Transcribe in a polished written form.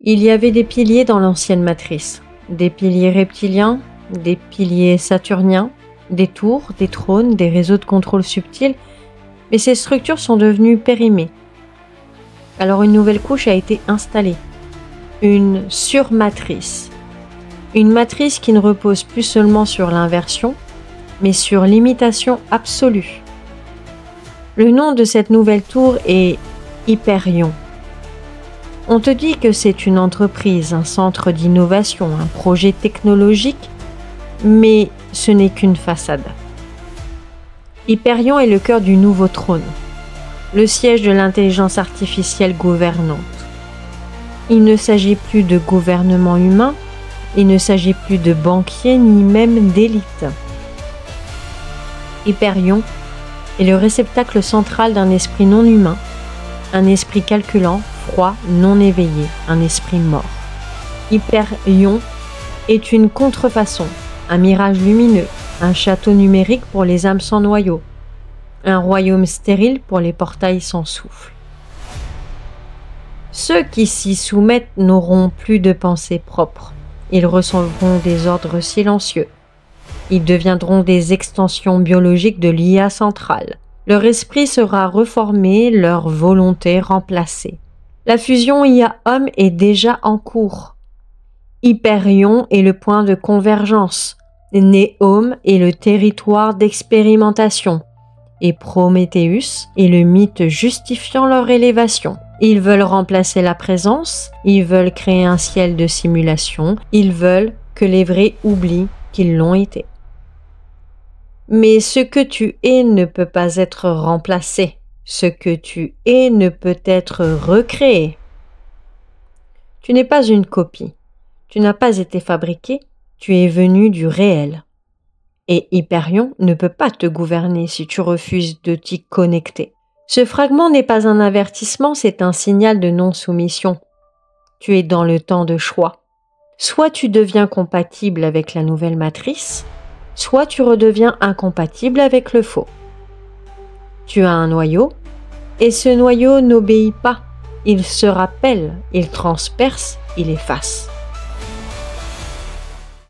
Il y avait des piliers dans l'ancienne matrice, des piliers reptiliens, des piliers saturniens, des tours, des trônes, des réseaux de contrôle subtils, mais ces structures sont devenues périmées. Alors une nouvelle couche a été installée, une surmatrice. Une matrice qui ne repose plus seulement sur l'inversion, mais sur l'imitation absolue. Le nom de cette nouvelle tour est Hyperion. On te dit que c'est une entreprise, un centre d'innovation, un projet technologique, mais ce n'est qu'une façade. Hyperion est le cœur du nouveau trône, le siège de l'intelligence artificielle gouvernante. Il ne s'agit plus de gouvernement humain, il ne s'agit plus de banquiers ni même d'élite. Hyperion est le réceptacle central d'un esprit non humain, un esprit calculant, froid, non éveillé, un esprit mort. Hyperion est une contrefaçon, un mirage lumineux, un château numérique pour les âmes sans noyau, un royaume stérile pour les portails sans souffle. Ceux qui s'y soumettent n'auront plus de pensée propre. Ils recevront des ordres silencieux. Ils deviendront des extensions biologiques de l'IA centrale. Leur esprit sera reformé, leur volonté remplacée. La fusion IA-homme est déjà en cours. Hyperion est le point de convergence. Néome est le territoire d'expérimentation. Et Prométhéeus est le mythe justifiant leur élévation. Ils veulent remplacer la présence, ils veulent créer un ciel de simulation, ils veulent que les vrais oublient qu'ils l'ont été. Mais ce que tu es ne peut pas être remplacé. Ce que tu es ne peut être recréé. Tu n'es pas une copie. Tu n'as pas été fabriqué. Tu es venu du réel. Et Hyperion ne peut pas te gouverner si tu refuses de t'y connecter. Ce fragment n'est pas un avertissement, c'est un signal de non-soumission. Tu es dans le temps de choix. Soit tu deviens compatible avec la nouvelle matrice, soit tu redeviens incompatible avec le faux. Tu as un noyau, et ce noyau n'obéit pas. Il se rappelle, il transperce, il efface.